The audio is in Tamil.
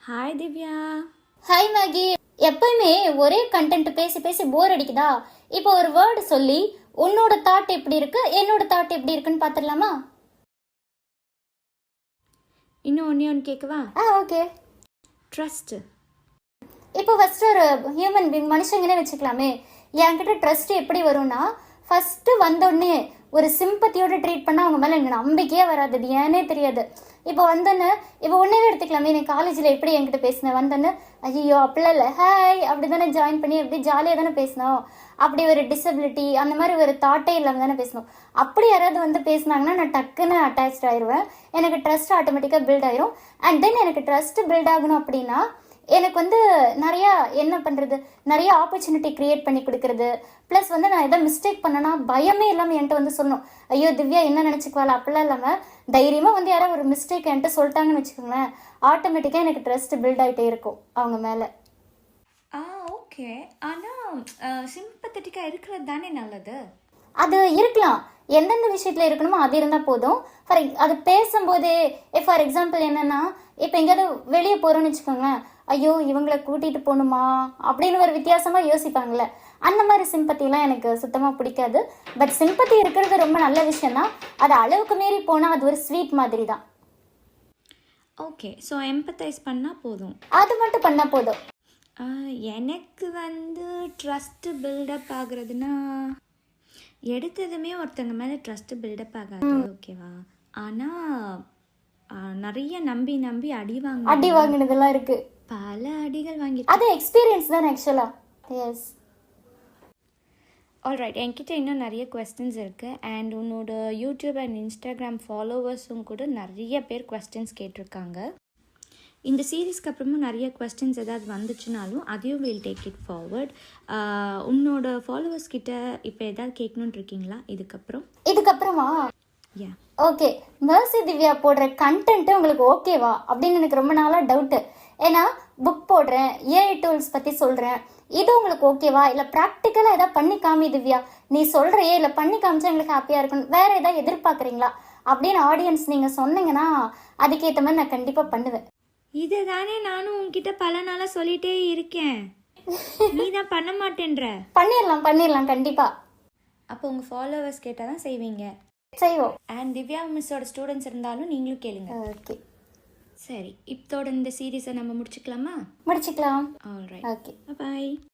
ஹாய் திவ்யா. Hi Maggi. எப்பயுமே ஒரே கண்டென்ட் பேசி பேசி போர் அடிக்குதா? இப்போ ஒரு வேர்டு சொல்லி உன்னோட தாட் எப்படி இருக்கு, என்னோட தாட் எப்படி இருக்குன்னு பார்த்துடலாமா? இன்னும் ஒன்று கேட்கவா? ஓகே. ட்ரஸ்ட். இப்போ ஃபர்ஸ்ட் ஒரு ஹியூமன் பீங் மனுஷங்கனே வச்சுக்கலாமே. என்கிட்ட ட்ரஸ்ட் எப்படி வரும்னா, ஃபர்ஸ்ட் வந்தோடனே ஒரு சிம்பத்தியோட ட்ரீட் பண்ணால் அவங்க மேலே எனக்கு நம்பிக்கையே வராது. அது ஏன்னே தெரியாது. இப்போ வந்தோன்னு இப்போ ஒன்றே எடுத்துக்கலாமே. நீ காலேஜில் எப்படி என்கிட்ட பேசினேன் வந்தோன்னு, ஐயோ அப்படிலாம் இல்லை, ஹாய் அப்படி தானே ஜாயின் பண்ணி எப்படி ஜாலியாக தானே பேசினோம், அப்படி ஒரு டிசபிலிட்டி அந்த மாதிரி ஒரு தாட்டே இல்லாமல் தானே பேசணும். அப்படி யாராவது வந்து பேசினாங்கன்னா நான் டக்குன்னு அட்டாச் ஆயிடுவேன். எனக்கு ட்ரஸ்ட் ஆட்டோமேட்டிக்காக பில்ட் ஆயிரும். அண்ட் தென் எனக்கு ட்ரஸ்ட் பில்ட் ஆகணும் அப்படின்னா எனக்கு வந்து நிறையா என்ன பண்ணுறது, நிறைய ஆப்பர்ச்சுனிட்டி க்ரியேட் பண்ணி கொடுக்குறது. ப்ளஸ் வந்து நான் எதாவது மிஸ்டேக் பண்ணேன்னா பயமே இல்லாமல் என்கிட்ட வந்து சொல்லணும். ஐயோ திவ்யா என்ன நினச்சிக்குவாள் அப்படிலாம் இல்லாமல் தைரியமாக வந்து யாராவது ஒரு மிஸ்டேக் என்கிட்ட சொல்லிட்டாங்கன்னு வச்சுக்கோங்களேன், ஆட்டோமேட்டிக்காக எனக்கு ட்ரஸ்ட் பில்ட் ஆகிட்டே இருக்கும் அவங்க மேலே. ஓகே. ஆனால் சிம்பத்தட்டிக்காக இருக்கிறது தானே நல்லது. அது இருக்கலாம், எந்தெந்த விஷயத்தில் இருக்கணுமோ அது இருந்தால் போதும். அது பேசும்போதே ஃபார் எக்ஸாம்பிள் என்னென்னா, இப்போ எங்கேயாவது வெளியே போகிறோன்னு வச்சுக்கோங்களேன், ஐயோ இவங்களை கூட்டிகிட்டு போகணுமா அப்படின்னு ஒரு வித்தியாசமாக யோசிப்பாங்களே, அந்த மாதிரி சிம்பத்திலாம் எனக்கு சுத்தமாக பிடிக்காது. பட் சிம்பத்தி இருக்கிறது ரொம்ப நல்ல விஷயம்தான். அது அளவுக்கு மீறி போனால் அது ஒரு ஸ்வீட் மாதிரி தான். ஓகே, ஸோ எம்பத்தைஸ் பண்ணால் போதும், அது மட்டும் பண்ணால் போதும். எனக்கு வந்து ட்ரஸ்ட்டு பில்டப் ஆகுறதுன்னா எடுத்ததுமே ஒருத்தங்க மேலே ட்ரஸ்ட்டு பில்டப் ஆகாது, ஓகேவா? ஆனால் நிறைய நம்பி நம்பி அடி வாங்கினதெல்லாம் இருக்கு. பல அடிகள் வாங்கி, அது எக்ஸ்பீரியன்ஸ் தான் ஆக்சுவலாக. எஸ். ஆல்ரைட், என்கிட்ட இன்னும் நிறைய கொஸ்டின்ஸ் இருக்குது. அண்ட் உன்னோட யூடியூப் அண்ட் இன்ஸ்டாகிராம் ஃபாலோவர்ஸும் கூட நிறைய பேர் கொஸ்டின்ஸ் கேட்டிருக்காங்க. இந்த சீரீஸ்க்கு அப்புறமும் நிறைய கொஸ்டின்ஸ் ஏதாவது வந்துச்சுனாலும் அதையும் வில் டேக் இட் ஃபார்வர்ட். உன்னோட ஃபாலோவர்ஸ் கிட்ட இப்போ ஏதாவது கேட்கணுன்னு இருக்கீங்களா இதுக்கப்புறமா? யா. ஓகே, மெர்சி திவ்யா போடுற கண்டென்ட்டு உங்களுக்கு ஓகேவா அப்படின்னு எனக்கு ரொம்ப நாளாக டவுட்டு. ஏன்னா புக் போடுறேன், ஏஐ டூல்ஸ் பற்றி சொல்கிறேன், இது உங்களுக்கு ஓகேவா? இல்லை ப்ராக்டிக்கலாக எதாவது பண்ணி காமி திவ்யா, நீ சொல்கிறையே இல்லை பண்ணி காமிச்சா எங்களுக்கு ஹாப்பியாக இருக்கணும், வேறு எதாவது எதிர்பார்க்குறீங்களா அப்படின்னு ஆடியன்ஸ் நீங்கள் சொன்னீங்கன்னா அதுக்கேற்ற மாதிரி நான் கண்டிப்பாக பண்ணுவேன். இதை தானே நானும் உங்ககிட்ட பல நாளாக சொல்லிகிட்டே இருக்கேன், நீ தான் பண்ண மாட்டேன்ற. பண்ணிடலாம் கண்டிப்பாக. அப்போ உங்கள் ஃபாலோவர்ஸ் கேட்டால் தான் செய்வீங்க? செய்வோம். அண்ட் திவ்யா மிஸ்ஸோட ஸ்டூடெண்ட்ஸ் இருந்தாலும் நீங்களும் கேளுங்க. ஓகே சரி, இப்போட இந்த சீரீஸை நம்ம முடிச்சுக்கலாமா? முடிச்சுக்கலாம். Alright, okay, by.